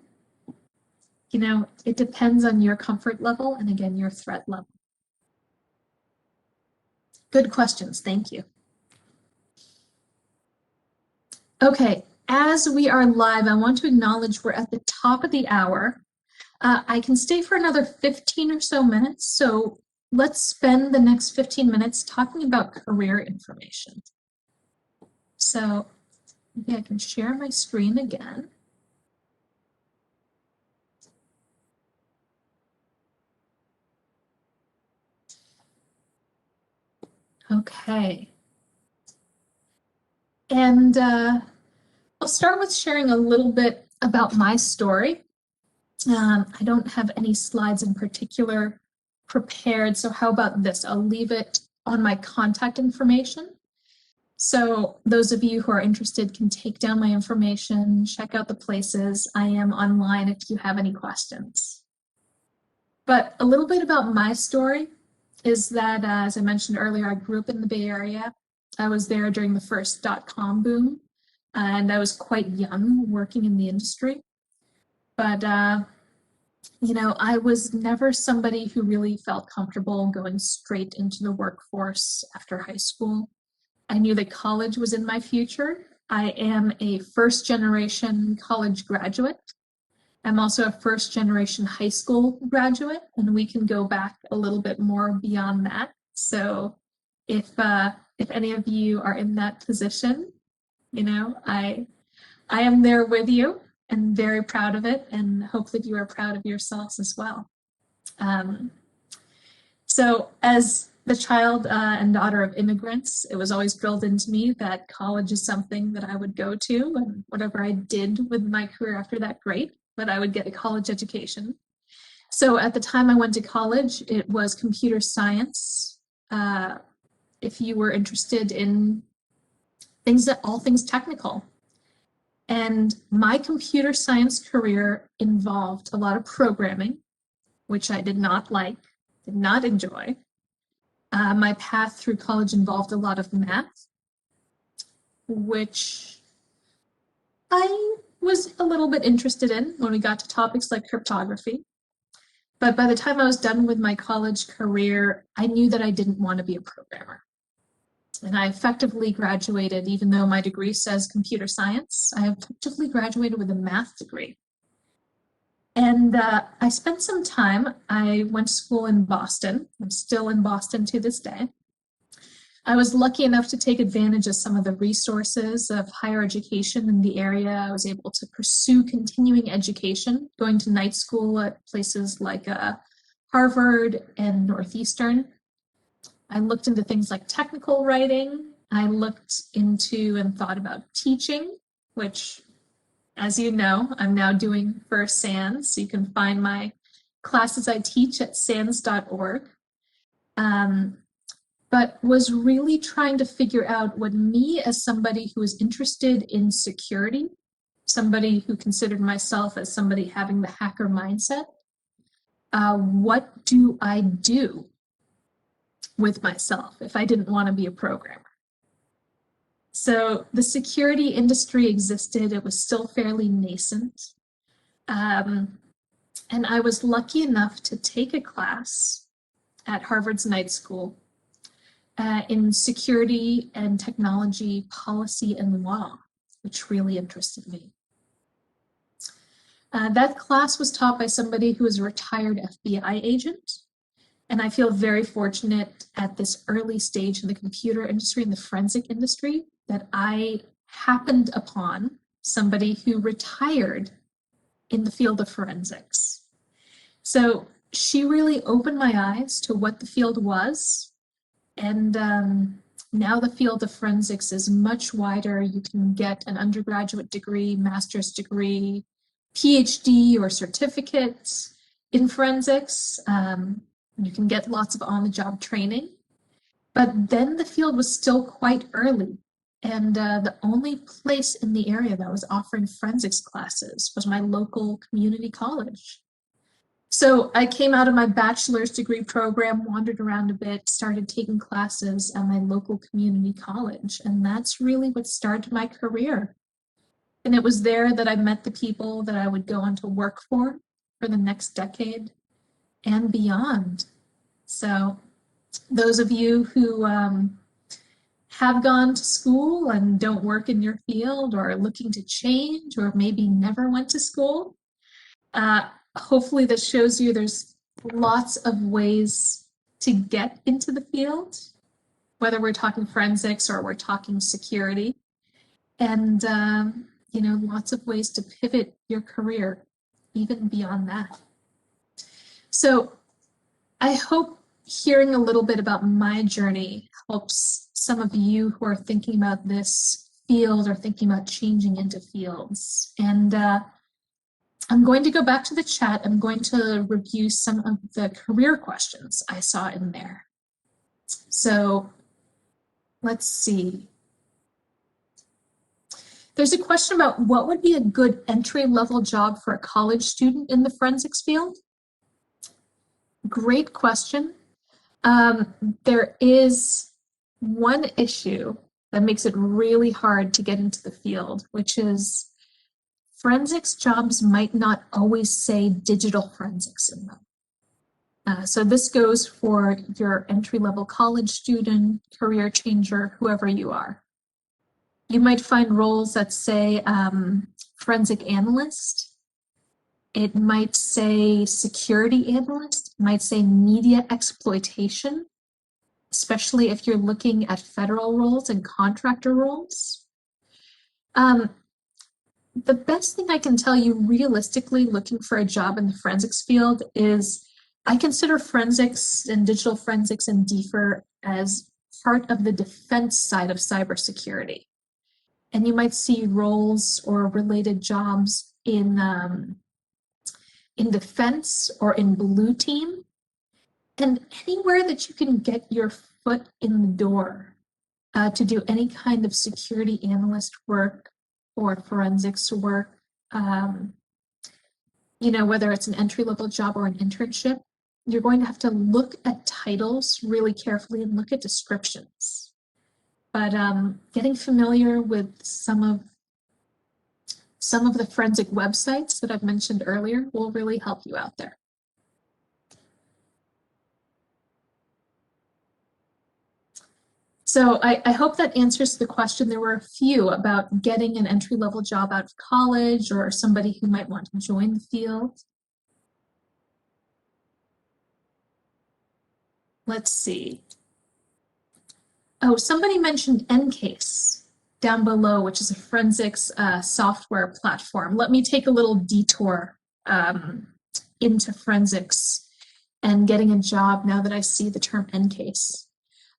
it depends on your comfort level and again, your threat level. Good questions. Thank you. Okay, as we are live, I want to acknowledge we're at the top of the hour. I can stay for another 15 or so minutes, so let's spend the next 15 minutes talking about career information. So maybe I can share my screen again. Okay. And I'll start with sharing a little bit about my story. I don't have any slides in particular prepared, so how about this? I'll leave it on my contact information. So those of you who are interested can take down my information, check out the places. I am online if you have any questions. But a little bit about my story is that, as I mentioned earlier, I grew up in the Bay Area. I was there during the first .com boom, and I was quite young working in the industry. But, I was never somebody who really felt comfortable going straight into the workforce after high school. I knew that college was in my future. I am a first-generation college graduate. I'm also a first-generation high school graduate, and we can go back a little bit more beyond that. So if any of you are in that position, I am there with you and very proud of it, and hope that you are proud of yourselves as well. So as the child and daughter of immigrants, it was always drilled into me that college is something that I would go to, and whatever I did with my career after that, great, but I would get a college education. So at the time I went to college, it was computer science. If you were interested in all things technical. And my computer science career involved a lot of programming, which I did not like, did not enjoy. My path through college involved a lot of math, which I was a little bit interested in when we got to topics like cryptography. But by the time I was done with my college career, I knew that I didn't want to be a programmer. And I effectively graduated, even though my degree says computer science, I effectively graduated with a math degree. And I spent some time, I went to school in Boston. I'm still in Boston to this day. I was lucky enough to take advantage of some of the resources of higher education in the area. I was able to pursue continuing education, going to night school at places like Harvard and Northeastern. I looked into things like technical writing. I looked into and thought about teaching, which, as you know, I'm now doing for SANS. So you can find my classes I teach at sans.org. But was really trying to figure out what me, as somebody who is interested in security, somebody who considered myself as somebody having the hacker mindset, what do I do with myself if I didn't want to be a programmer? So the security industry existed. It was still fairly nascent. And I was lucky enough to take a class at Harvard's night school in security and technology policy and law, which really interested me. That class was taught by somebody who is a retired FBI agent. And I feel very fortunate at this early stage in the computer industry and the forensic industry that I happened upon somebody who retired in the field of forensics. So she really opened my eyes to what the field was. And now the field of forensics is much wider. You can get an undergraduate degree, master's degree, PhD, or certificates in forensics. You can get lots of on-the-job training. But then the field was still quite early. And the only place in the area that was offering forensics classes was my local community college. So I came out of my bachelor's degree program, wandered around a bit, started taking classes at my local community college, and that's really what started my career. And it was there that I met the people that I would go on to work for the next decade and beyond. So those of you who have gone to school and don't work in your field or are looking to change or maybe never went to school, hopefully this shows you there's lots of ways to get into the field, whether we're talking forensics or we're talking security, and lots of ways to pivot your career even beyond that. So I hope hearing a little bit about my journey helps some of you who are thinking about this field or thinking about changing into fields. And I'm going to go back to the chat. I'm going to review some of the career questions I saw in there. So let's see. There's a question about what would be a good entry-level job for a college student in the forensics field. Great question. There is one issue that makes it really hard to get into the field, which is forensics jobs might not always say digital forensics in them. So this goes for your entry-level college student, career changer, whoever you are. You might find roles that say forensic analyst. It might say security analyst. It might say media exploitation, especially if you're looking at federal roles and contractor roles. The best thing I can tell you realistically looking for a job in the forensics field is I consider forensics and digital forensics and DFIR as part of the defense side of cybersecurity. And you might see roles or related jobs in defense or in blue team, and anywhere that you can get your foot in the door to do any kind of security analyst work or forensics work, whether it's an entry-level job or an internship, you're going to have to look at titles really carefully and look at descriptions. But getting familiar with some of the forensic websites that I've mentioned earlier will really help you out there. So I hope that answers the question. There were a few about getting an entry-level job out of college or somebody who might want to join the field. Let's see. Oh, somebody mentioned Encase down below, which is a forensics software platform. Let me take a little detour into forensics and getting a job now that I see the term Encase.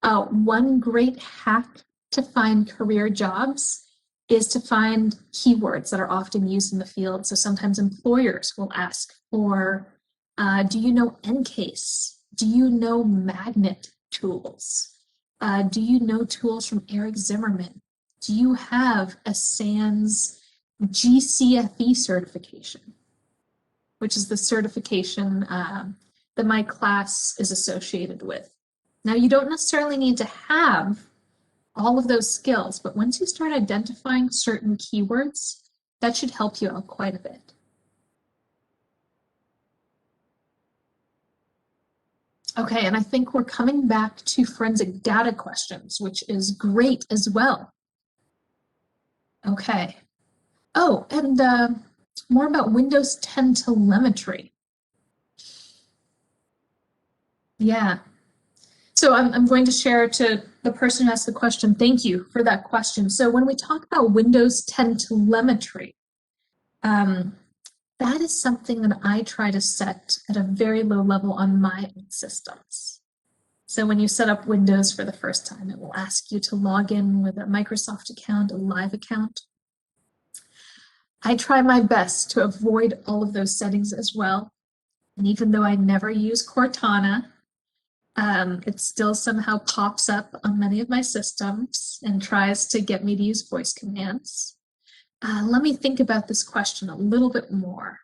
One great hack to find career jobs is to find keywords that are often used in the field. So sometimes employers will ask for, do you know Encase? Do you know magnet tools? Do you know tools from Eric Zimmerman? Do you have a SANS GCFE certification, which is the certification that my class is associated with? Now, you don't necessarily need to have all of those skills, but once you start identifying certain keywords, that should help you out quite a bit. Okay, and I think we're coming back to forensic data questions, which is great as well. Okay. Oh, and more about Windows 10 telemetry. Yeah. So I'm going to share to the person who asked the question, thank you for that question. So when we talk about Windows 10 telemetry, that is something that I try to set at a very low level on my own systems. So when you set up Windows for the first time, it will ask you to log in with a Microsoft account, a live account. I try my best to avoid all of those settings as well. And even though I never use Cortana, it still somehow pops up on many of my systems and tries to get me to use voice commands. Let me think about this question a little bit more.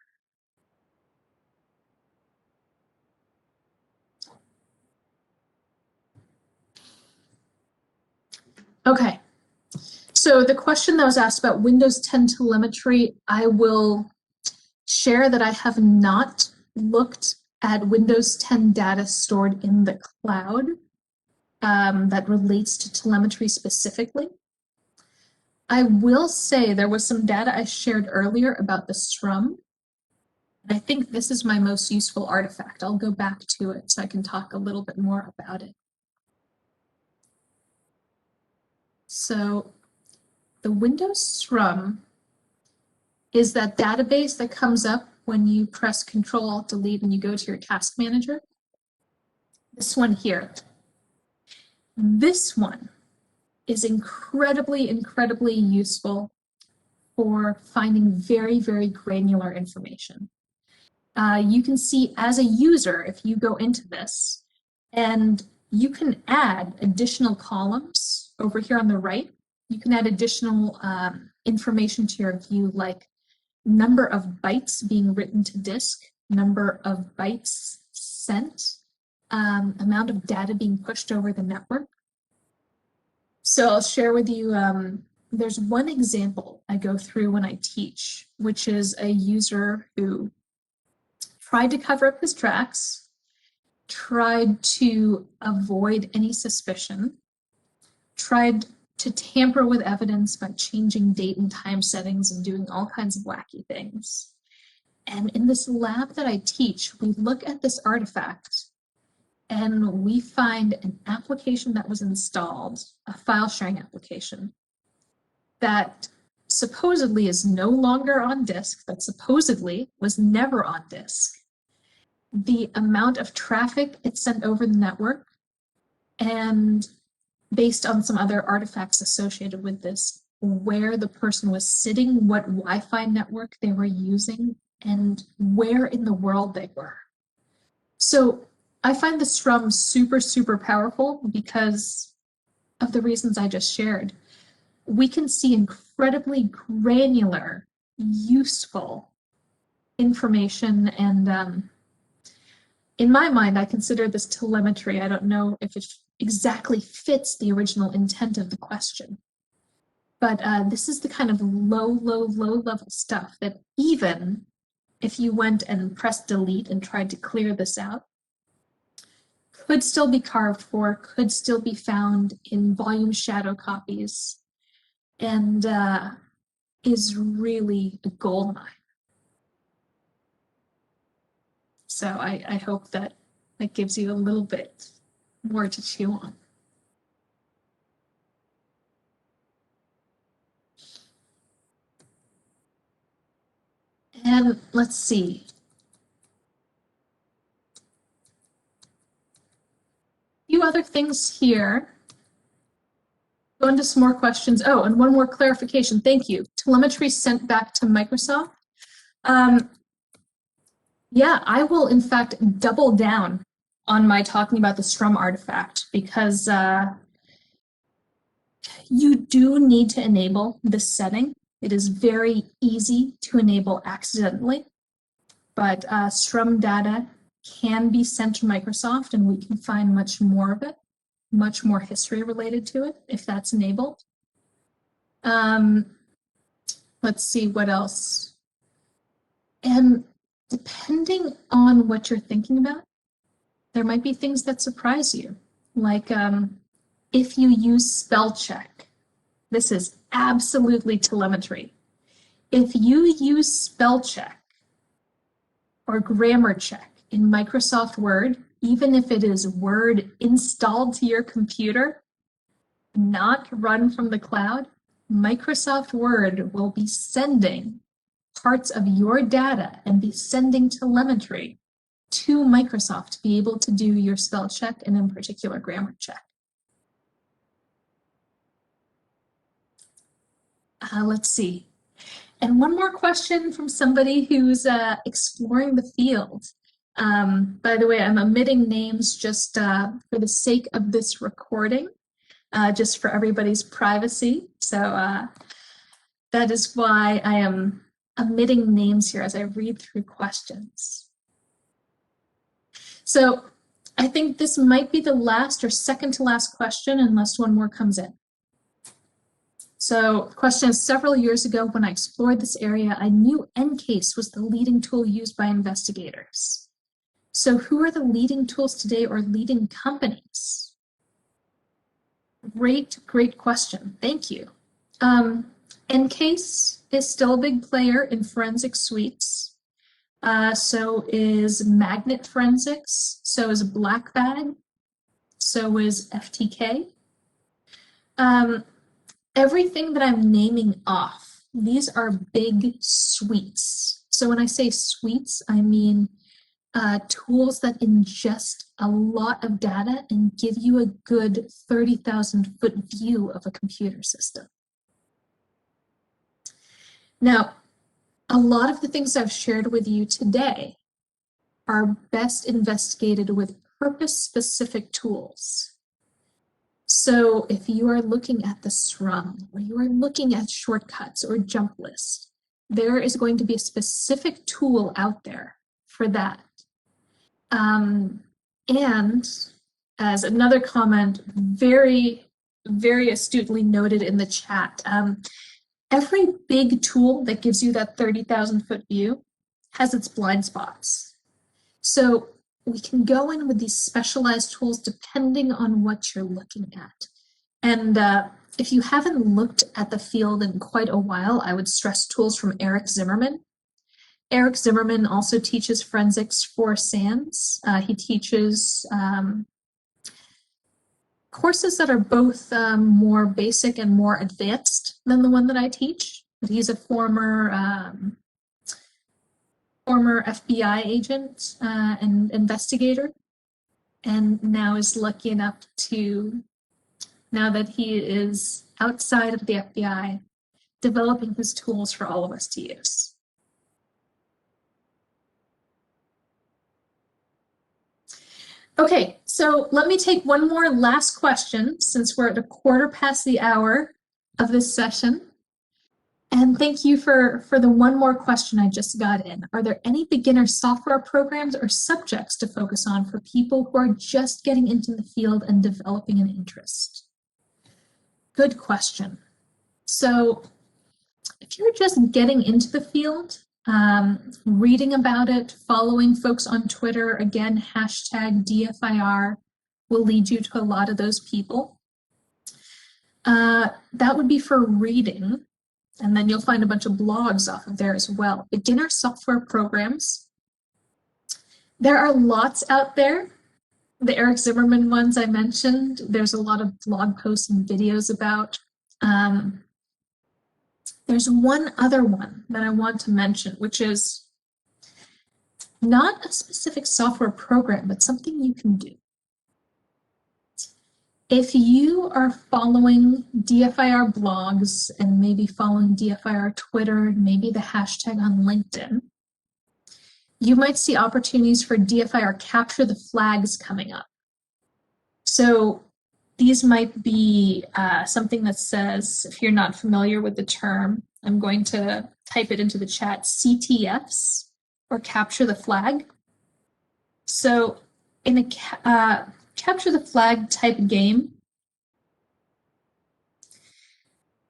Okay. So the question that was asked about Windows 10 telemetry, I will share that I have not looked at Windows 10 data stored in the cloud that relates to telemetry specifically. I will say there was some data I shared earlier about the SRUM. I think this is my most useful artifact. I'll go back to it so I can talk a little bit more about it. So the Windows SRUM is that database that comes up when you press Control-Alt-Delete and you go to your task manager. This one here. This one is incredibly, incredibly useful for finding very, very granular information. You can see as a user, if you go into this, and you can add additional columns over here on the right. You can add additional information to your view, like number of bytes being written to disk, number of bytes sent, amount of data being pushed over the network. So I'll share with you, there's one example I go through when I teach, which is a user who tried to cover up his tracks, tried to avoid any suspicion, tried to tamper with evidence by changing date and time settings and doing all kinds of wacky things. And in this lab that I teach, we look at this artifact and we find an application that was installed, a file sharing application, that supposedly is no longer on disk, that supposedly was never on disk. The amount of traffic it sent over the network, and based on some other artifacts associated with this, where the person was sitting, what Wi-Fi network they were using, and where in the world they were. So I find the SRUM super, super powerful because of the reasons I just shared. We can see incredibly granular, useful information, and in my mind, I consider this telemetry. I don't know if it exactly fits the original intent of the question, but this is the kind of low level stuff that even if you went and pressed delete and tried to clear this out, could still be carved for, could still be found in volume shadow copies, and is really a gold mine. So I hope that gives you a little bit more to chew on. And let's see. A few other things here. Go into some more questions. Oh, and one more clarification. Thank you. Telemetry sent back to Microsoft. Yeah, I will in fact double down on my talking about the SRUM artifact, because you do need to enable this setting. It is very easy to enable accidentally, but SRUM data can be sent to Microsoft and we can find much more of it, much more history related to it if that's enabled. Let's see what else. And depending on what you're thinking about, there might be things that surprise you. Like if you use spell check, this is absolutely telemetry. If you use spell check or grammar check in Microsoft Word, even if it is Word installed to your computer, not run from the cloud, Microsoft Word will be sending parts of your data and be sending telemetry to Microsoft to be able to do your spell check and in particular grammar check. Let's see. And one more question from somebody who's exploring the field. By the way, I'm omitting names just for the sake of this recording, just for everybody's privacy. So that is why I am omitting names here as I read through questions. So I think this might be the last or second to last question, unless one more comes in. So the question is, several years ago when I explored this area, I knew Encase was the leading tool used by investigators. So who are the leading tools today or leading companies? Great question. Thank you. Encase is still a big player in forensic suites. So is Magnet Forensics. So is Black Bag. So is FTK. Everything that I'm naming off, these are big suites. So when I say suites, I mean tools that ingest a lot of data and give you a good 30,000 foot view of a computer system. Now, a lot of the things I've shared with you today are best investigated with purpose-specific tools. So if you are looking at the SRUM, or you are looking at shortcuts or jump lists, there is going to be a specific tool out there for that. And as another comment, very, very astutely noted in the chat, every big tool that gives you that 30,000 foot view has its blind spots. So we can go in with these specialized tools depending on what you're looking at. And if you haven't looked at the field in quite a while, I would stress tools from Eric Zimmerman. Eric Zimmerman also teaches forensics for SANS. He teaches courses that are both more basic and more advanced than the one that I teach. He's a former FBI agent and investigator, and now is lucky enough to, now that he is outside of the FBI, developing his tools for all of us to use. Okay, so let me take one more last question since we're at 1/4 of this session. And thank you for the one more question I just got in. Are there any beginner software programs or subjects to focus on for people who are just getting into the field and developing an interest? Good question. So if you're just getting into the field, reading about it, following folks on Twitter, again, #DFIR will lead you to a lot of those people. That would be for reading, and then you'll find a bunch of blogs off of there as well. Beginner software programs. There are lots out there. The Eric Zimmerman ones I mentioned, there's a lot of blog posts and videos about. There's one other one that I want to mention, which is not a specific software program, but something you can do. If you are following DFIR blogs and maybe following DFIR Twitter, maybe the hashtag on LinkedIn, you might see opportunities for DFIR capture the flags coming up. So these might be something that says, if you're not familiar with the term, I'm going to type it into the chat, CTFs, or capture the flag. So in a capture the flag type game,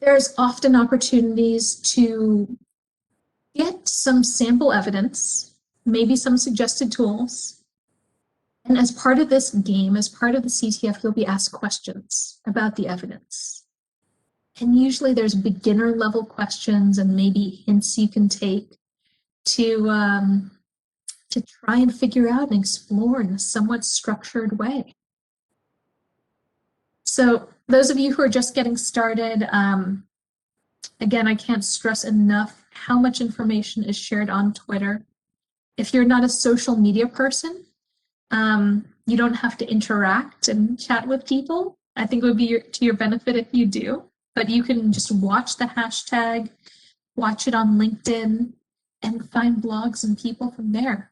there's often opportunities to get some sample evidence, maybe some suggested tools. And as part of this game, as part of the CTF, you'll be asked questions about the evidence. And usually there's beginner level questions and maybe hints you can take to try and figure out and explore in a somewhat structured way. So those of you who are just getting started, again, I can't stress enough how much information is shared on Twitter. If you're not a social media person, you don't have to interact and chat with people. I think it would be to your benefit if you do, but you can just watch the hashtag, watch it on LinkedIn, and find blogs and people from there.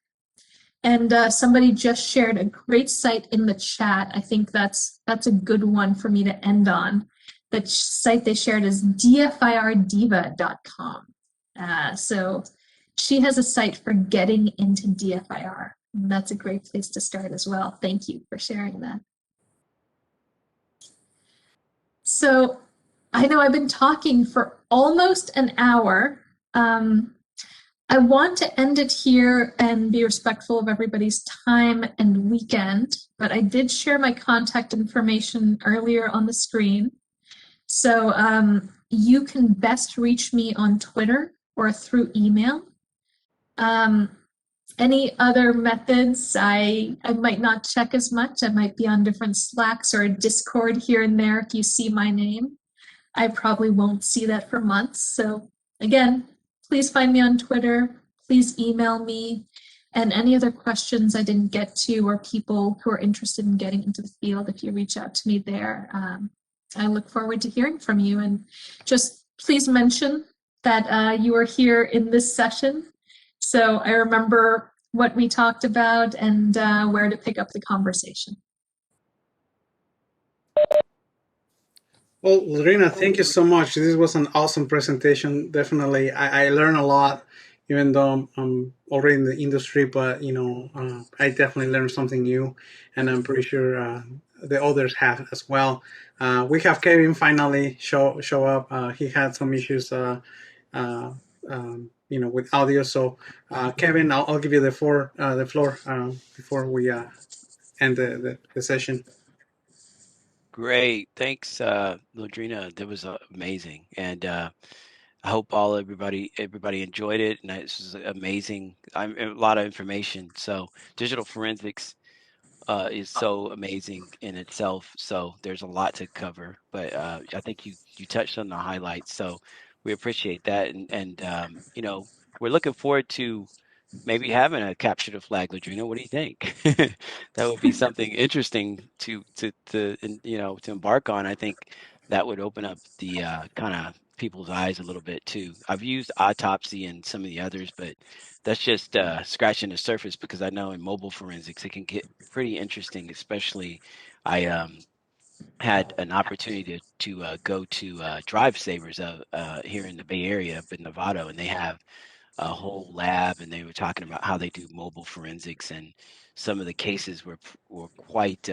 And somebody just shared a great site in the chat. I think that's a good one for me to end on. The site they shared is dfirdiva.com. So she has a site for getting into DFIR. And that's a great place to start as well. Thank you for sharing that. So I know I've been talking for almost an hour. Um, I want to end it here and be respectful of everybody's time and weekend, but I did share my contact information earlier on the screen. So you can best reach me on Twitter or through email. Um, any other methods, I might not check as much. I might be on different Slacks or Discord here and there if you see my name. I probably won't see that for months. So again, please find me on Twitter. Please email me. And any other questions I didn't get to, or people who are interested in getting into the field, if you reach out to me there, I look forward to hearing from you. And just please mention that you are here in this session. So I remember what we talked about and where to pick up the conversation. Well, Lorena, thank you so much. This was an awesome presentation. Definitely, I learned a lot, even though I'm already in the industry. But I definitely learned something new, and I'm pretty sure the others have as well. We have Kevin finally show up. He had some issues, uh, with audio. So, Kevin, I'll give you the floor before we end the session. Great. Thanks, Lodrina. That was amazing. And I hope everybody enjoyed it. And this was amazing. A lot of information. So digital forensics is so amazing in itself. So there's a lot to cover. But I think you touched on the highlights. So we appreciate that. And we're looking forward to maybe having a capture the flag, Ladrina. What do you think? That would be something interesting to embark on. I think that would open up the kind of people's eyes a little bit too. I've used autopsy and some of the others, but that's just scratching the surface because I know in mobile forensics it can get pretty interesting. Especially, I had an opportunity to go to Drive Savers here in the Bay Area, up in Nevada, and they have a whole lab, and they were talking about how they do mobile forensics, and some of the cases were quite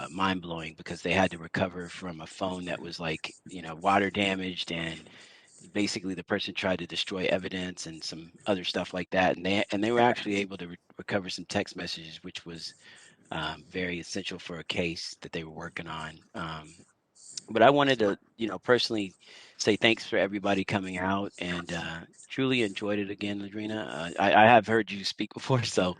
mind blowing because they had to recover from a phone that was like water damaged, and basically the person tried to destroy evidence and some other stuff like that, and they were actually able to recover some text messages, which was very essential for a case that they were working on. But I wanted to, personally say thanks for everybody coming out and truly enjoyed it again, Ladrina. I have heard you speak before, so,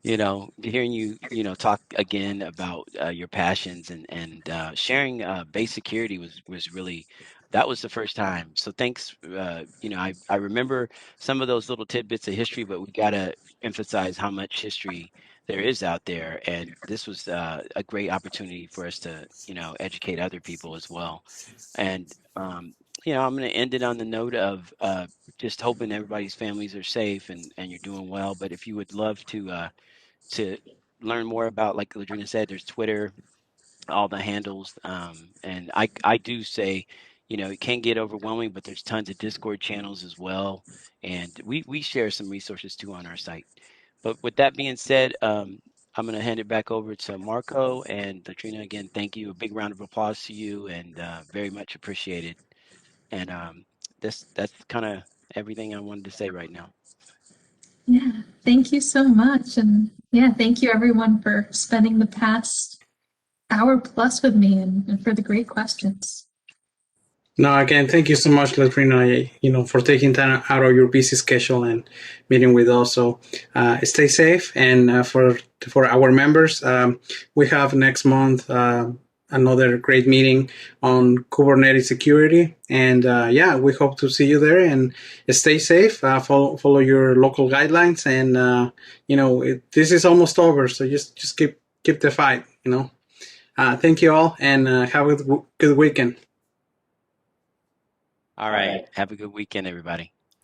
hearing you, talk again about your passions and sharing base security was really, that was the first time. So thanks. I remember some of those little tidbits of history, but we got to emphasize how much history there is out there, and this was a great opportunity for us to educate other people as well. And I'm going to end it on the note of just hoping everybody's families are safe and you're doing well. But if you would love to learn more about, like Ladrina said, there's Twitter, all the handles. And I do say, it can get overwhelming, but there's tons of Discord channels as well. And we share some resources too on our site. But with that being said, I'm going to hand it back over to Marco and Latrina. Again, thank you. A big round of applause to you, and very much appreciated. And that's kind of everything I wanted to say right now. Yeah, thank you so much. And yeah, thank you everyone for spending the past hour plus with me and for the great questions. No, again, thank you so much, Latrina, for taking time out of your busy schedule and meeting with us. So stay safe. And for our members, we have next month another great meeting on Kubernetes security. And we hope to see you there. And stay safe. Follow your local guidelines. And this is almost over, so just keep the fight. Thank you all, and have a good weekend. All right. Have a good weekend, everybody.